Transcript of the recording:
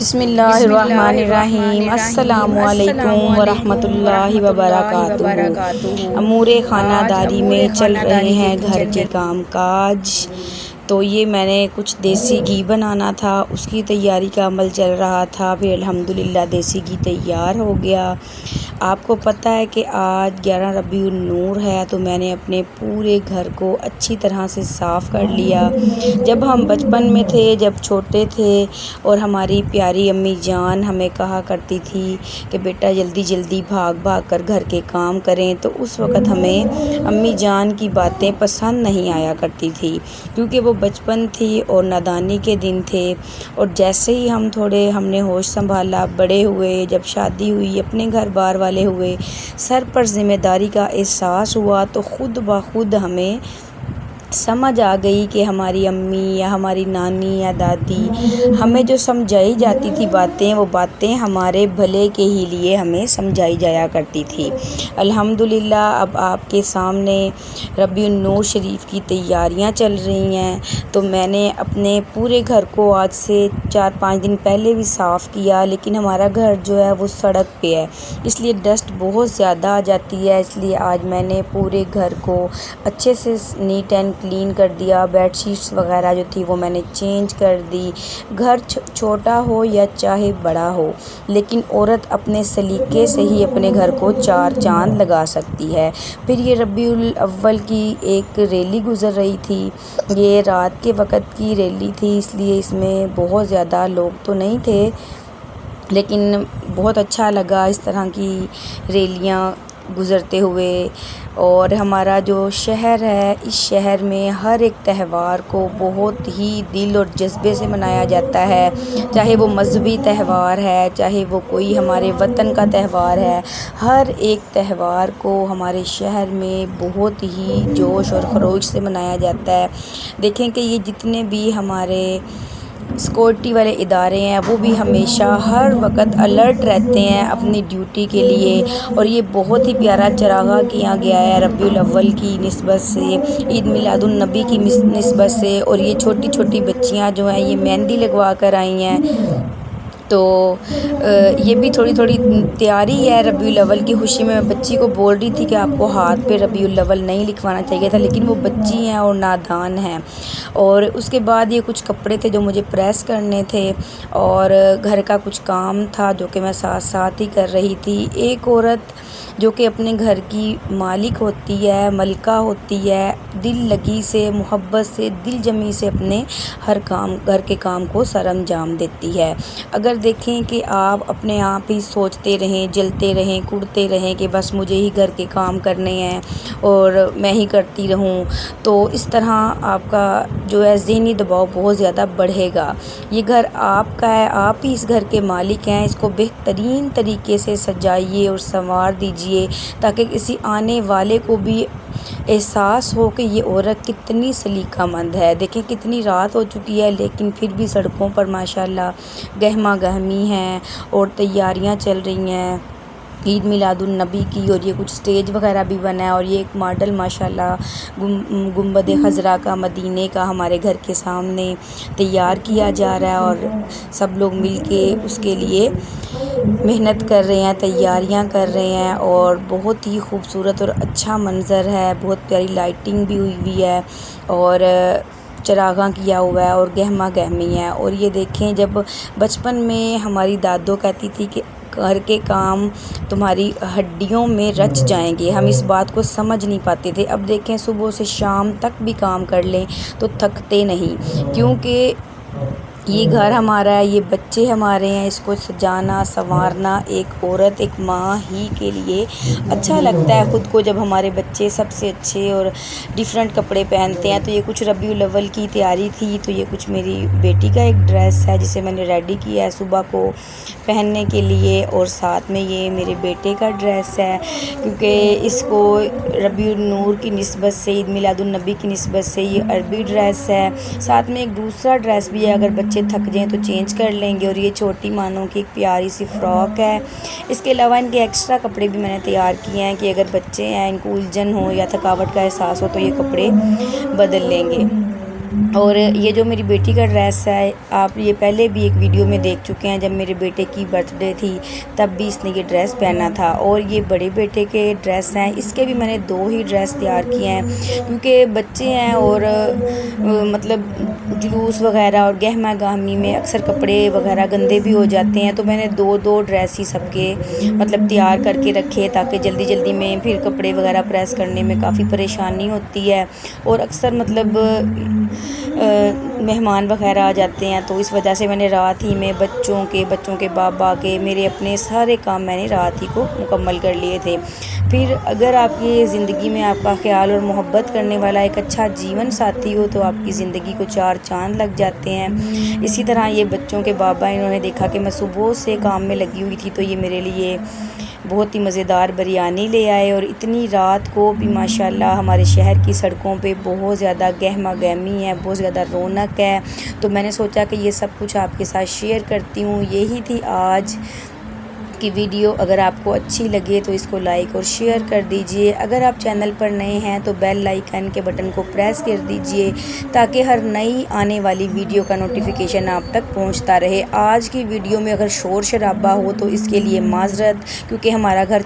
بسم اللہ الرحمن الرحیم۔ السلام علیکم ورحمۃ اللہ وبرکاتہ۔ امور خانہ داری میں چل رہے ہیں گھر کے کام کاج، تو یہ میں نے کچھ دیسی گھی بنانا تھا، اس کی تیاری کا عمل چل رہا تھا۔ پھر الحمدللہ دیسی گھی تیار ہو گیا۔ آپ کو پتہ ہے کہ آج 11 ربیع النور ہے، تو میں نے اپنے پورے گھر کو اچھی طرح سے صاف کر لیا۔ جب ہم بچپن میں تھے، جب چھوٹے تھے، اور ہماری پیاری امی جان ہمیں کہا کرتی تھی کہ بیٹا جلدی جلدی بھاگ بھاگ کر گھر کے کام کریں، تو اس وقت ہمیں امی جان کی باتیں پسند نہیں آیا کرتی تھی، کیونکہ وہ بچپن تھی اور نادانی کے دن تھے۔ اور جیسے ہی ہم نے ہوش سنبھالا، بڑے ہوئے، جب شادی ہوئی، اپنے گھر بار والے ہوئے، سر پر ذمہ داری کا احساس ہوا، تو خود بخود ہمیں سمجھ آ گئی کہ ہماری امی یا ہماری نانی یا دادی ہمیں جو سمجھائی جاتی تھی باتیں، وہ باتیں ہمارے بھلے کے ہی لیے ہمیں سمجھائی جایا کرتی تھی۔ الحمدللہ اب آپ کے سامنے ربیع النور شریف کی تیاریاں چل رہی ہیں، تو میں نے اپنے پورے گھر کو آج سے 4-5 دن پہلے بھی صاف کیا، لیکن ہمارا گھر جو ہے وہ سڑک پہ ہے، اس لیے ڈسٹ بہت زیادہ آ جاتی ہے۔ اس لیے آج میں نے پورے گھر کو اچھے سے نیٹ اینڈ کلین کر دیا۔ بیڈ شیٹس وغیرہ جو تھی وہ میں نے چینج کر دی۔ گھر چھوٹا ہو یا چاہے بڑا ہو، لیکن عورت اپنے سلیقے سے ہی اپنے گھر کو 4 چاند لگا سکتی ہے۔ پھر یہ ربیع الاول کی ایک ریلی گزر رہی تھی، یہ رات کے وقت کی ریلی تھی، اس لیے اس میں بہت زیادہ لوگ تو نہیں تھے، لیکن بہت اچھا لگا اس طرح کی ریلیاں گزرتے ہوئے۔ اور ہمارا جو شہر ہے، اس شہر میں ہر ایک تہوار کو بہت ہی دل اور جذبے سے منایا جاتا ہے، چاہے وہ مذہبی تہوار ہے، چاہے وہ کوئی ہمارے وطن کا تہوار ہے۔ ہر ایک تہوار کو ہمارے شہر میں بہت ہی جوش اور خروش سے منایا جاتا ہے۔ دیکھیں کہ یہ جتنے بھی ہمارے سیکورٹی والے ادارے ہیں، وہ بھی ہمیشہ ہر وقت الرٹ رہتے ہیں اپنی ڈیوٹی کے لیے، اور یہ بہت ہی پیارا چراغاں کیا گیا ہے ربیع الاول کی نسبت سے، عید میلاد النبی کی نسبت سے۔ اور یہ چھوٹی چھوٹی بچیاں جو ہیں، یہ مہندی لگوا کر آئی ہیں، تو یہ بھی تھوڑی تھوڑی تیاری ہے ربیع الاول کی خوشی میں۔ بچی کو بول رہی تھی کہ آپ کو ہاتھ پہ ربیع الاول نہیں لکھوانا چاہیے تھا، لیکن وہ بچی ہیں اور نادان ہیں۔ اور اس کے بعد یہ کچھ کپڑے تھے جو مجھے پریس کرنے تھے، اور گھر کا کچھ کام تھا جو کہ میں ساتھ ساتھ ہی کر رہی تھی۔ ایک عورت جو کہ اپنے گھر کی مالک ہوتی ہے، ملکہ ہوتی ہے، دل لگی سے، محبت سے، دل جمی سے اپنے ہر کام، گھر کے کام کو سر انجام دیتی ہے۔ اگر دیکھیں کہ آپ اپنے آپ ہی سوچتے رہیں، جلتے رہیں، کڑتے رہیں کہ بس مجھے ہی گھر کے کام کرنے ہیں اور میں ہی کرتی رہوں، تو اس طرح آپ کا جو ہے ذہنی دباؤ بہت زیادہ بڑھے گا۔ یہ گھر آپ کا ہے، آپ ہی اس گھر کے مالک ہیں، اس کو بہترین طریقے سے سجائیے اور سنوار دیجیے، تاکہ کسی آنے والے کو بھی احساس ہو کہ یہ عورت کتنی سلیقہ مند ہے۔ دیکھیں کتنی رات ہو چکی ہے، لیکن پھر بھی سڑکوں پر ماشاءاللہ گہما گہمی ہیں اور تیاریاں چل رہی ہیں عید میلاد النبی کی، اور یہ کچھ سٹیج وغیرہ بھی بنا ہے، اور یہ ایک ماڈل ماشاءاللہ گنبد خضرا کا مدینے کا ہمارے گھر کے سامنے تیار کیا جا رہا ہے، اور سب لوگ مل کے اس کے لیے محنت کر رہے ہیں، تیاریاں کر رہے ہیں، اور بہت ہی خوبصورت اور اچھا منظر ہے۔ بہت پیاری لائٹنگ بھی ہوئی ہے، اور چراغاں کیا ہوا ہے، اور گہما گہمی ہے۔ اور یہ دیکھیں، جب بچپن میں ہماری دادو کہتی تھی کہ گھر کے کام تمہاری ہڈیوں میں رچ جائیں گے، ہم اس بات کو سمجھ نہیں پاتے تھے۔ اب دیکھیں صبح سے شام تک بھی کام کر لیں تو تھکتے نہیں، کیونکہ یہ گھر ہمارا ہے، یہ بچے ہمارے ہیں، اس کو سجانا سنوارنا ایک عورت، ایک ماں ہی کے لیے اچھا لگتا ہے خود کو، جب ہمارے بچے سب سے اچھے اور ڈیفرنٹ کپڑے پہنتے ہیں۔ تو یہ کچھ ربیع الاول کی تیاری تھی، تو یہ کچھ میری بیٹی کا ایک ڈریس ہے جسے میں نے ریڈی کیا ہے صبح کو پہننے کے لیے، اور ساتھ میں یہ میرے بیٹے کا ڈریس ہے، کیونکہ اس کو ربیع النور کی نسبت سے، عید میلاد النبی کی نسبت سے یہ عربی ڈریس ہے۔ ساتھ میں ایک دوسرا ڈریس بھی ہے، اگر بچے تھک جائیں تو چینج کر لیں گے، اور یہ چھوٹی مانوں کی ایک پیاری سی فراک ہے۔ اس کے علاوہ ان کے ایکسٹرا کپڑے بھی میں نے تیار کیے ہیں کہ اگر بچے ہیں، ان کو الجھن ہو یا تھکاوٹ کا احساس ہو تو یہ کپڑے بدل لیں گے۔ اور یہ جو میری بیٹی کا ڈریس ہے، آپ یہ پہلے بھی ایک ویڈیو میں دیکھ چکے ہیں، جب میرے بیٹے کی برتھ ڈے تھی تب بھی اس نے یہ ڈریس پہنا تھا۔ اور یہ بڑے بیٹے کے ڈریس ہیں، اس کے بھی میں نے 2 ہی ڈریس تیار کیے ہیں، کیونکہ بچے ہیں اور مطلب جلوس وغیرہ اور گہما گہمی میں اکثر کپڑے وغیرہ گندے بھی ہو جاتے ہیں، تو میں نے 2 ڈریس ہی سب کے مطلب تیار کر کے رکھے، تاکہ جلدی جلدی میں پھر کپڑے وغیرہ پریس کرنے میں کافی پریشانی ہوتی ہے، اور اکثر مطلب مہمان وغیرہ آ جاتے ہیں، تو اس وجہ سے میں نے رات ہی میں بچوں کے بابا کے میرے اپنے سارے کام میں نے رات ہی کو مکمل کر لیے تھے۔ پھر اگر آپ کی زندگی میں آپ کا خیال اور محبت کرنے والا ایک اچھا جیون ساتھی ہو تو آپ کی زندگی کو 4 چاند لگ جاتے ہیں۔ اسی طرح یہ بچوں کے بابا، انہوں نے دیکھا کہ میں صبح سے کام میں لگی ہوئی تھی، تو یہ میرے لیے بہت ہی مزیدار بریانی لے آئے، اور اتنی رات کو بھی ماشاءاللہ ہمارے شہر کی سڑکوں پہ بہت زیادہ گہما گہمی ہے، بہت زیادہ رونق ہے، تو میں نے سوچا کہ یہ سب کچھ آپ کے ساتھ شیئر کرتی ہوں۔ یہی تھی آج کی ویڈیو۔ اگر آپ کو اچھی لگے تو اس کو لائک اور شیئر کر دیجئے۔ اگر آپ چینل پر نئے ہیں تو بیل آئیکن کے بٹن کو پریس کر دیجئے، تاکہ ہر نئی آنے والی ویڈیو کا نوٹیفیکیشن آپ تک پہنچتا رہے۔ آج کی ویڈیو میں اگر شور شرابہ ہو تو اس کے لیے معذرت، کیونکہ ہمارا گھر